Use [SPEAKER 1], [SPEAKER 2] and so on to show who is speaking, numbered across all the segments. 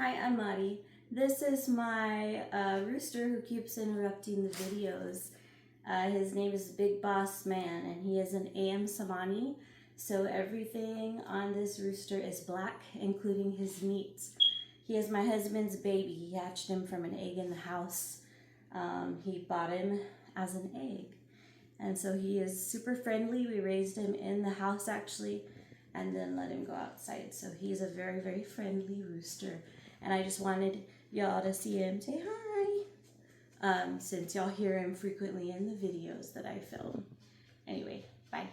[SPEAKER 1] Hi, I'm Mari. This is my rooster who keeps interrupting the videos. His name is Big Boss Man, and he is an AM Samani. So everything on this rooster is black, including his meat. He is my husband's baby. He hatched him from an egg in the house. He bought him as an egg. And so he is super friendly. We raised him in the house actually, and then let him go outside. So he's a very, very friendly rooster. And I just wanted y'all to see him say hi, since y'all hear him frequently in the videos that I film. Anyway, bye.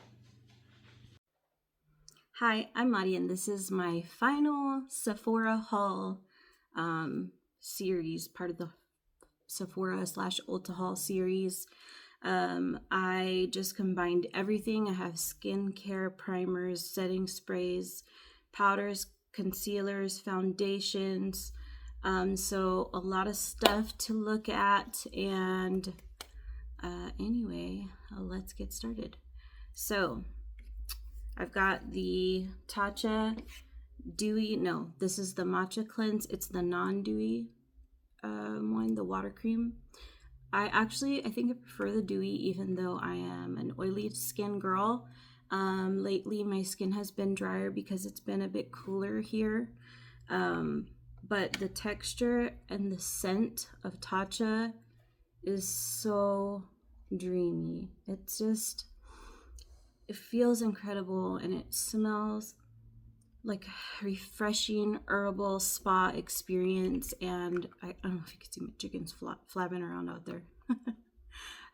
[SPEAKER 1] Hi, I'm Madi, and this is my final Sephora haul series, part of the Sephora / Ulta haul series. I just combined everything. I have skincare, primers, setting sprays, powders, concealers, foundations. So a lot of stuff to look at. And anyway, let's get started. So I've got the Tatcha Dewy. No, this is the Matcha Cleanse. It's the non-dewy one, the water cream. I think I prefer the dewy, even though I am an oily skin girl. Lately my skin has been drier because it's been a bit cooler here. But the texture and the scent of Tatcha is so dreamy. It feels incredible, and it smells like a refreshing herbal spa experience. And I don't know if you can see my chickens flapping around out there.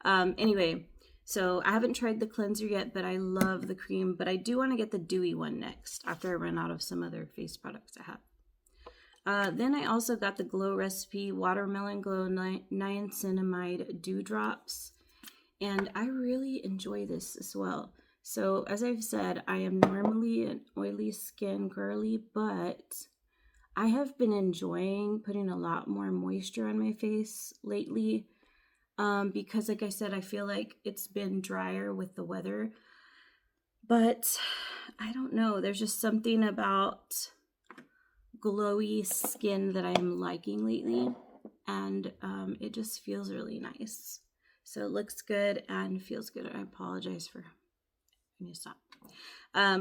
[SPEAKER 1] Anyway, so I haven't tried the cleanser yet, but I love the cream. But I do want to get the dewy one next after I run out of some other face products I have. Then I also got the Glow Recipe Watermelon Glow Niacinamide Dewdrops. And I really enjoy this as well. So as I've said, I am normally an oily skin girly, but I have been enjoying putting a lot more moisture on my face lately, because like I said, I feel like it's been drier with the weather. But I don't know, there's just something about glowy skin that I'm liking lately, and it just feels really nice. So it looks good and feels good. I apologize for... I need to stop.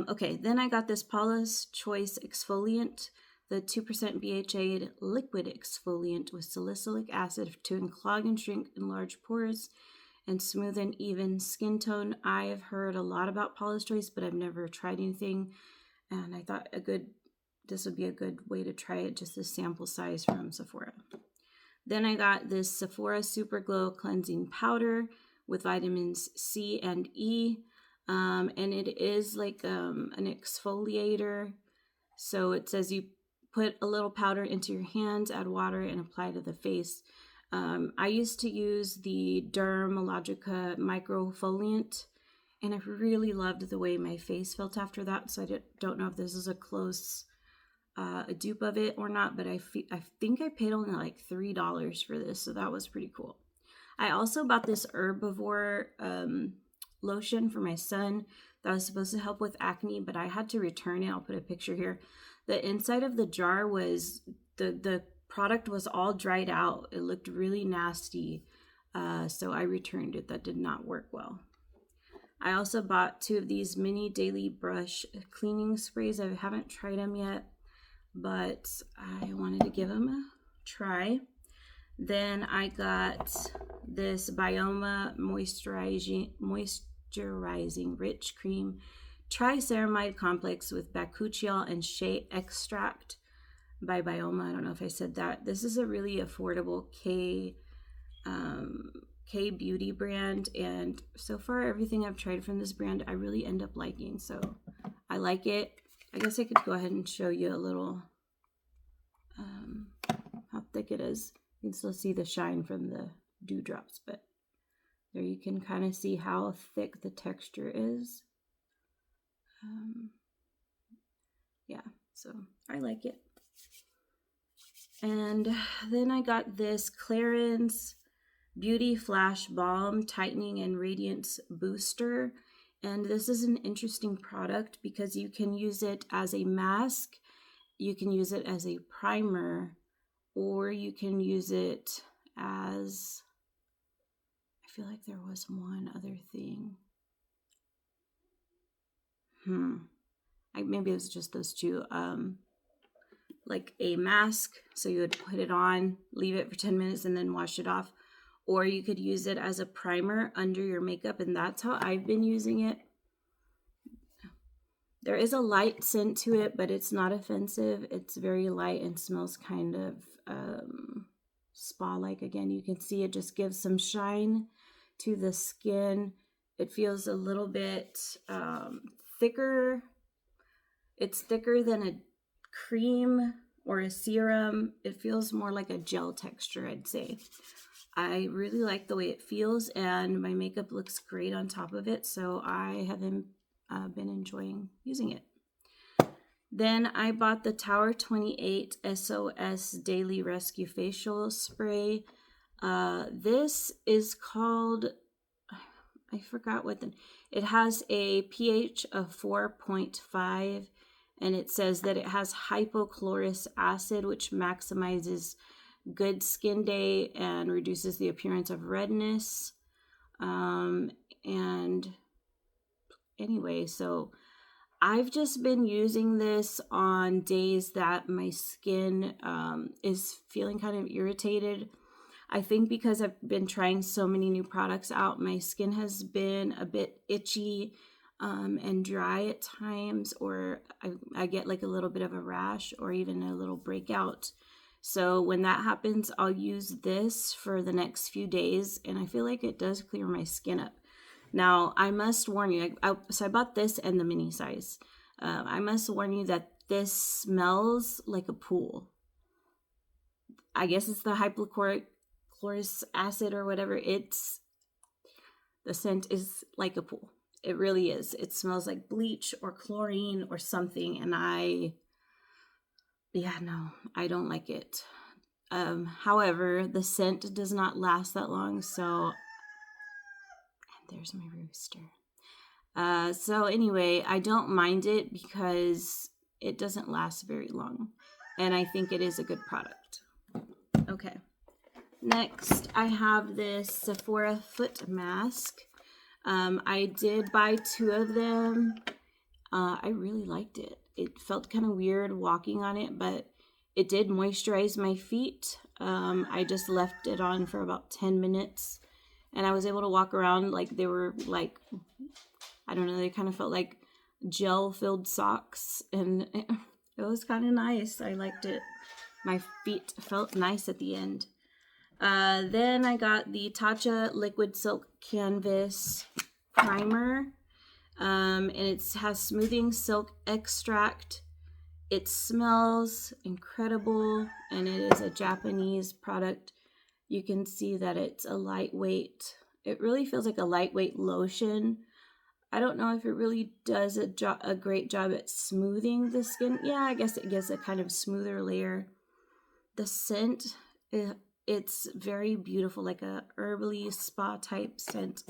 [SPEAKER 1] Okay, then I got this Paula's Choice Exfoliant, the 2% BHA liquid exfoliant with salicylic acid to unclog and shrink enlarge pores and smoothen even skin tone. I have heard a lot about Paula's Choice, but I've never tried anything, and I thought this would be a good way to try it, just a sample size from Sephora. Then I got this Sephora Super Glow Cleansing Powder with vitamins C and E. And it is like an exfoliator. So it says you put a little powder into your hands, add water, and apply to the face. I used to use the Dermalogica microfoliant, and I really loved the way my face felt after that. So I don't know if this is a close a dupe of it or not, but I think I paid only like $3 for this, so that was pretty cool. I also bought this Herbivore lotion for my son that was supposed to help with acne, but I had to return it. I'll put a picture here. The inside of the jar was, the product was all dried out. It looked really nasty, so I returned it. That did not work well. I also bought 2 of these mini daily brush cleaning sprays. I haven't tried them yet, but I wanted to give them a try. Then I got this Bioma moisturizing rich cream triceramide complex with bakuchiol and shea extract by Bioma. I don't know if I said that. This is a really affordable K beauty brand, and so far everything I've tried from this brand I really end up liking, so I like it. I guess I could go ahead and show you a little how thick it is. You can still see the shine from the dewdrops, but there you can kind of see how thick the texture is. Yeah, so I like it. And then I got this Clarins Beauty Flash Balm Tightening and Radiance Booster. And this is an interesting product because you can use it as a mask, you can use it as a primer, or you can use it as, I feel like there was one other thing. Maybe it was just those two. Like a mask, so you would put it on, leave it for 10 minutes, and then wash it off. Or you could use it as a primer under your makeup, and that's how I've been using it. There is a light scent to it, but it's not offensive. It's very light and smells kind of spa-like. Again, you can see it just gives some shine to the skin. It feels a little bit thicker. It's thicker than a cream or a serum. It feels more like a gel texture, I'd say. I really like the way it feels, and my makeup looks great on top of it, so I have been enjoying using it. Then I bought the Tower 28 SOS Daily Rescue Facial Spray. This is called, I forgot what it has a pH of 4.5, and it says that it has hypochlorous acid, which maximizes good skin day and reduces the appearance of redness. And anyway, so I've just been using this on days that my skin is feeling kind of irritated. I think because I've been trying so many new products out, my skin has been a bit itchy and dry at times, or I get like a little bit of a rash or even a little breakout. So when that happens, I'll use this for the next few days, and I feel like it does clear my skin up. Now, I must warn you, so I bought this and the mini size. I must warn you that this smells like a pool. I guess it's the hypochlorous acid or whatever. The scent is like a pool. It really is. It smells like bleach or chlorine or something, and I don't like it. However, the scent does not last that long, so, and there's my rooster. So anyway, I don't mind it because it doesn't last very long, and I think it is a good product. Okay. Next, I have this Sephora foot mask. I did buy 2 of them. I really liked it. It felt kind of weird walking on it, but it did moisturize my feet. I just left it on for about 10 minutes, and I was able to walk around like they were like, I don't know, they kind of felt like gel-filled socks, and it was kind of nice. I liked it. My feet felt nice at the end. Then I got the Tatcha Liquid Silk Canvas Primer. And it has smoothing silk extract. It smells incredible, and it is a Japanese product. You can see that it's a lightweight. It really feels like a lightweight lotion. I don't know if it really does a great job at smoothing the skin. Yeah, I guess it gives a kind of smoother layer. The scent, it's very beautiful, like a herbally spa type scent.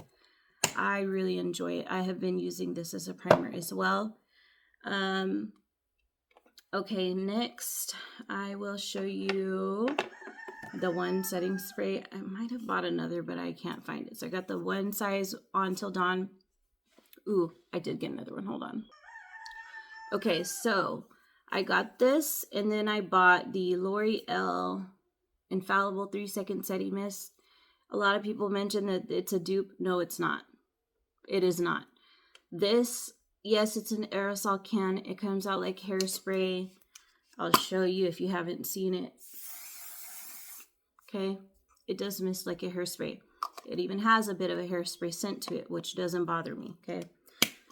[SPEAKER 1] I really enjoy it. I have been using this as a primer as well. Okay, next I will show you the one setting spray. I might have bought another, but I can't find it. So I got the one size on Till Dawn. Ooh, I did get another one. Hold on. Okay, so I got this, and then I bought the L'Oreal Infallible 3-Second Setting Mist. A lot of people mention that it's a dupe. No, it's not. It is not. This, yes, it's an aerosol can. It comes out like hairspray. I'll show you if you haven't seen it. Okay, it does mist like a hairspray. It even has a bit of a hairspray scent to it, which doesn't bother me, okay?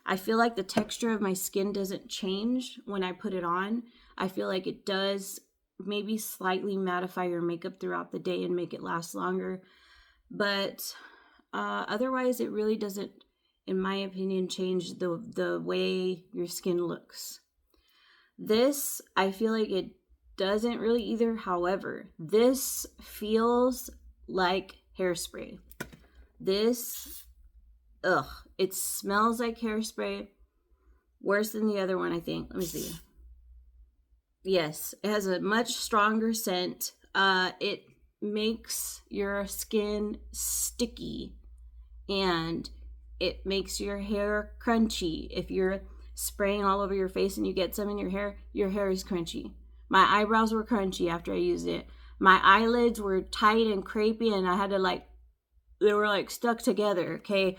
[SPEAKER 1] I feel like the texture of my skin doesn't change when I put it on. I feel like it does maybe slightly mattify your makeup throughout the day and make it last longer. But otherwise, it really doesn't, in my opinion, change the way your skin looks. This, I feel like it doesn't really either. However, this feels like hairspray. This, it smells like hairspray. Worse than the other one, I think. Let me see. Yes, it has a much stronger scent. It makes your skin sticky and it makes your hair crunchy. If you're spraying all over your face and you get some in your hair is crunchy. My eyebrows were crunchy after I used it. My eyelids were tight and crepey and I had to they were stuck together, okay?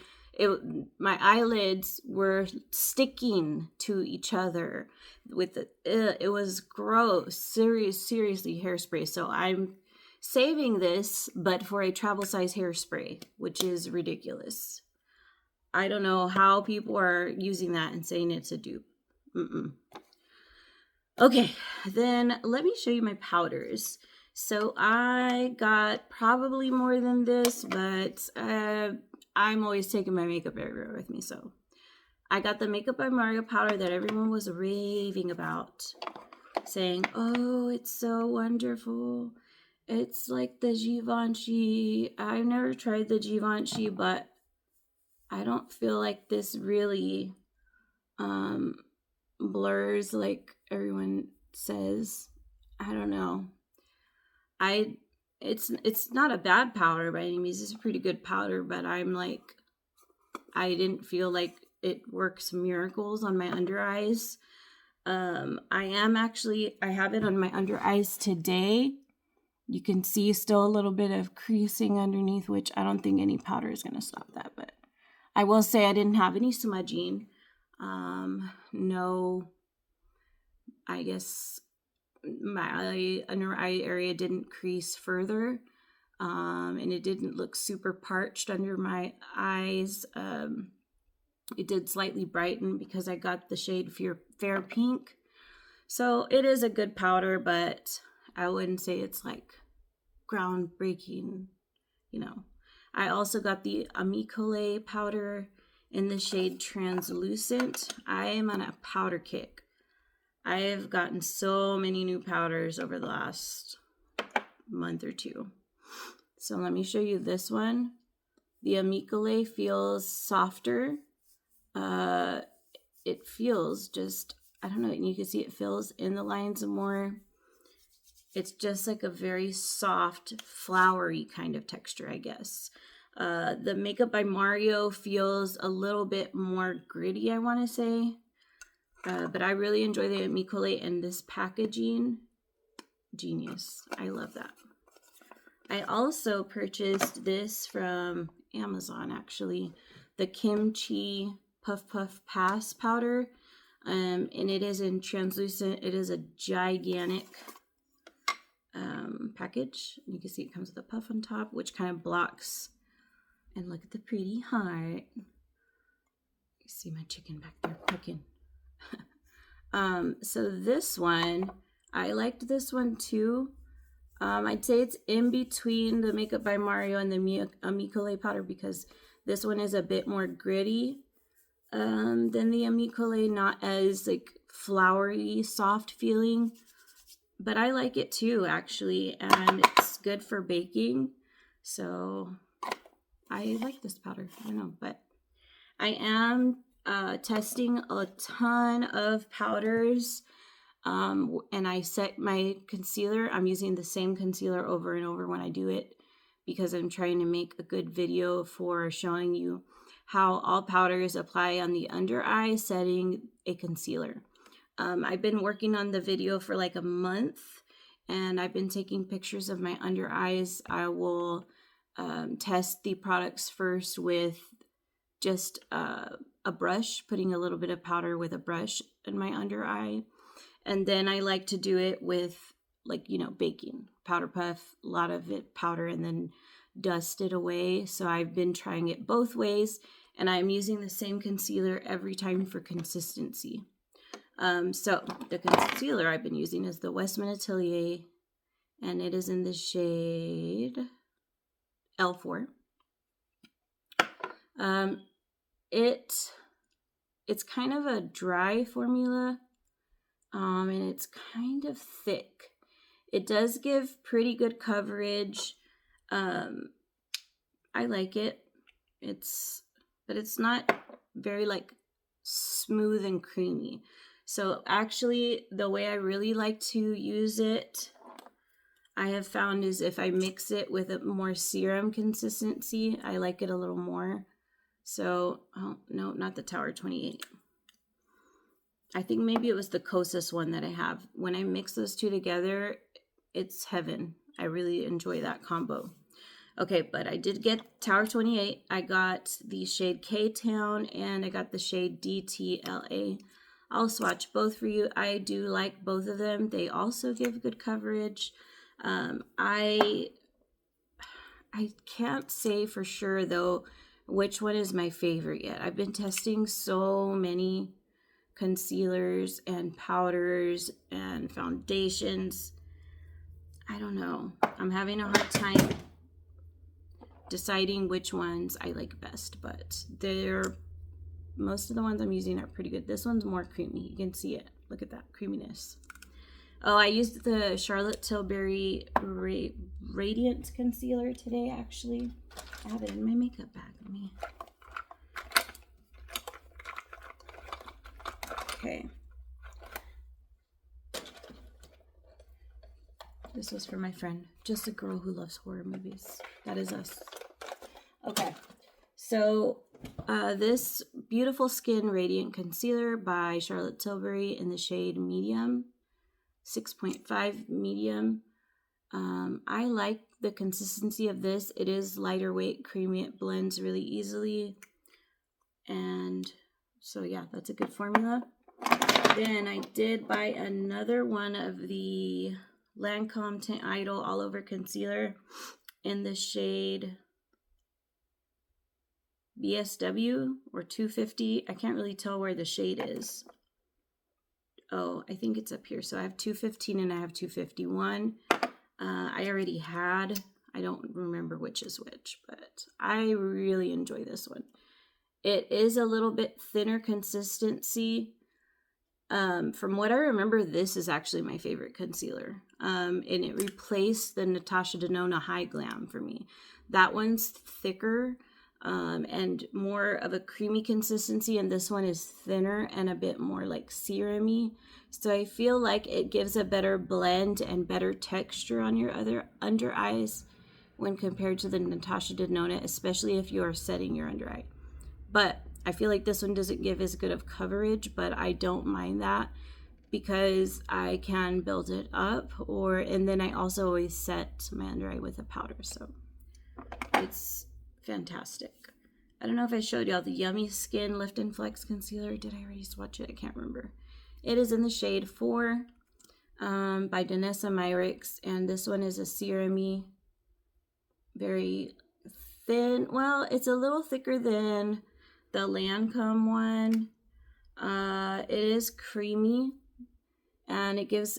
[SPEAKER 1] My eyelids were sticking to each other with it was gross. Seriously hairspray. So I'm saving this, but for a travel size hairspray, which is ridiculous. I don't know how people are using that and saying it's a dupe. Okay, then let me show you my powders. So I got probably more than this, but I'm always taking my makeup everywhere with me. So I got the Makeup by Mario powder that everyone was raving about, saying, oh, it's so wonderful. It's like the Givenchy. I've never tried the Givenchy, but I don't feel like this really blurs like everyone says. I don't know. It's not a bad powder by any means. It's a pretty good powder, but I didn't feel like it works miracles on my under eyes. I have it on my under eyes today. You can see still a little bit of creasing underneath, which I don't think any powder is going to stop that, but I will say I didn't have any smudging. No, I guess my under eye area didn't crease further, and it didn't look super parched under my eyes. It did slightly brighten because I got the shade Fair Pink. So it is a good powder, but I wouldn't say it's like groundbreaking, I also got the Amicole powder in the shade Translucent. I am on a powder kick. I have gotten so many new powders over the last month or two. So let me show you this one. The Amicole feels softer. It feels just, I don't know, you can see it fills in the lines more. It's just like a very soft, flowery kind of texture, I guess. The Makeup by Mario feels a little bit more gritty, I want to say. But I really enjoy the Amicole and this packaging. Genius. I love that. I also purchased this from Amazon, actually. The Kimchi Puff Puff Pass powder. And it is in translucent. It is a gigantic package. You can see it comes with a puff on top, which kind of blocks. And look at the pretty heart. You see my chicken back there cooking. So this one, I liked this one too. I'd say it's in between the Makeup by Mario and the Amicole powder because this one is a bit more gritty than the Amicole, not as like flowery, soft feeling. But I like it too, actually, and it's good for baking. So I like this powder. I don't know, but I am testing a ton of powders. And I set my concealer. I'm using the same concealer over and over when I do it because I'm trying to make a good video for showing you how all powders apply on the under eye, setting a concealer. I've been working on the video for like a month and I've been taking pictures of my under eyes. I will test the products first with just a brush, putting a little bit of powder with a brush in my under eye. And then I like to do it with baking. Powder puff, a lot of it powder and then dust it away. So I've been trying it both ways and I'm using the same concealer every time for consistency. So the concealer I've been using is the Westman Atelier and it is in the shade L4. It's kind of a dry formula. And it's kind of thick. It does give pretty good coverage. I like it. But it's not very smooth and creamy. So actually the way I really like to use it, I have found is if I mix it with a more serum consistency, I like it a little more. So, oh, no, not the Tower 28. I think maybe it was the Kosas one that I have. When I mix those two together, it's heaven. I really enjoy that combo. Okay, but I did get Tower 28. I got the shade K-Town and I got the shade DTLA. I'll swatch both for you. I do like both of them. They also give good coverage. I can't say for sure, though, which one is my favorite yet. I've been testing so many concealers and powders and foundations. I don't know. I'm having a hard time deciding which ones I like best, but most of the ones I'm using are pretty good. This one's more creamy. You can see it. Look at that creaminess. Oh, I used the Charlotte Tilbury Radiant Concealer today, actually. I have it in my makeup bag. Let me... Okay. This was for my friend. Just a girl who loves horror movies. That is us. Okay. So, this Beautiful Skin Radiant Concealer by Charlotte Tilbury in the shade Medium. 6.5 medium. I like the consistency of this. It is lighter weight, creamy. It blends really easily. And so yeah, that's a good formula. Then I did buy another one of the Lancome Tint Idol All Over Concealer in the shade BSW or 250. I can't really tell where the shade is. Oh, I think it's up here. So I have 215 and I have 251. I already had, I don't remember which is which, but I really enjoy this one. It is a little bit thinner consistency. From what I remember, this is actually my favorite concealer. And it replaced the Natasha Denona High Glam for me. That one's thicker and more of a creamy consistency, and this one is thinner and a bit more like serum-y. So I feel like it gives a better blend and better texture on your other under eyes when compared to the Natasha Denona, especially if you are setting your under eye. But I feel like this one doesn't give as good of coverage, but I don't mind that because I can build it up, and then I also always set my under eye with a powder, so it's fantastic. I don't know if I showed y'all the Yummy Skin Lift and Flex Concealer. Did I already swatch it? I can't remember. It is in the shade 4 by Danessa Myricks, and this one is a serum-y, very thin. Well, it's a little thicker than the Lancome one. It is creamy, and it gives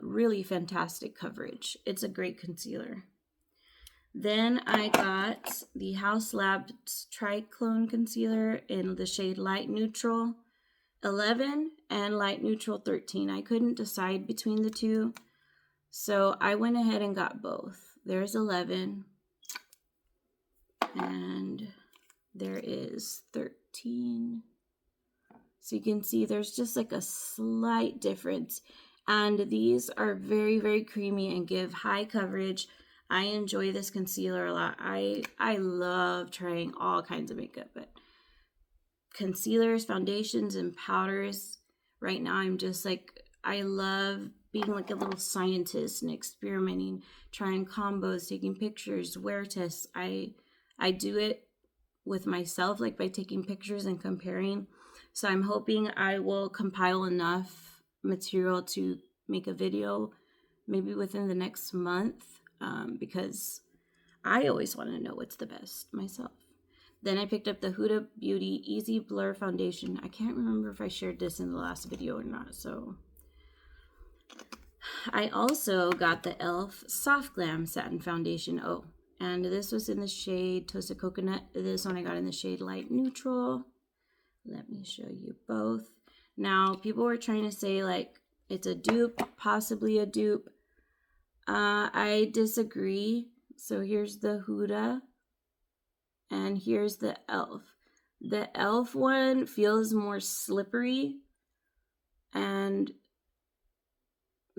[SPEAKER 1] really fantastic coverage. It's a great concealer. Then I got the House Labs Triclone Concealer in the shade Light Neutral 11 and Light Neutral 13. I couldn't decide between the two, so I went ahead and got both. There's 11, and there is 13. So you can see there's just like a slight difference. And these are very, very creamy and give high coverage. I enjoy this concealer a lot. I love trying all kinds of makeup, but concealers, foundations, and powders, right now I'm just like, I love being like a little scientist and experimenting, trying combos, taking pictures, wear tests. I do it with myself, like by taking pictures and comparing. So I'm hoping I will compile enough material to make a video maybe within the next month, because I always want to know what's the best myself. Then I picked up the Huda Beauty Easy Blur Foundation. I can't remember if I shared this in the last video or not, so. I also got the e.l.f. Soft Glam Satin Foundation. Oh, and this was in the shade Toasted Coconut. This one I got in the shade Light Neutral. Let me show you both. Now, people were trying to say, like, it's a dupe, possibly a dupe. I disagree. So here's the Huda, and here's the e.l.f. The e.l.f. one feels more slippery, and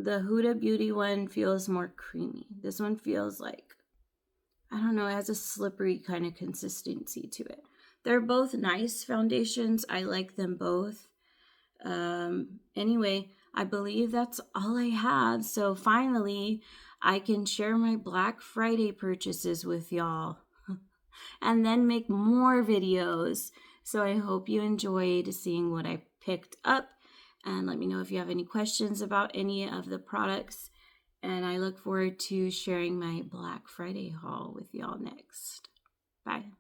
[SPEAKER 1] the Huda Beauty one feels more creamy. This one feels like, I don't know, it has a slippery kind of consistency to it. They're both nice foundations. I like them both. Anyway, I believe that's all I have. So finally, I can share my Black Friday purchases with y'all and then make more videos. So I hope you enjoyed seeing what I picked up, and let me know if you have any questions about any of the products. And I look forward to sharing my Black Friday haul with y'all next. Bye.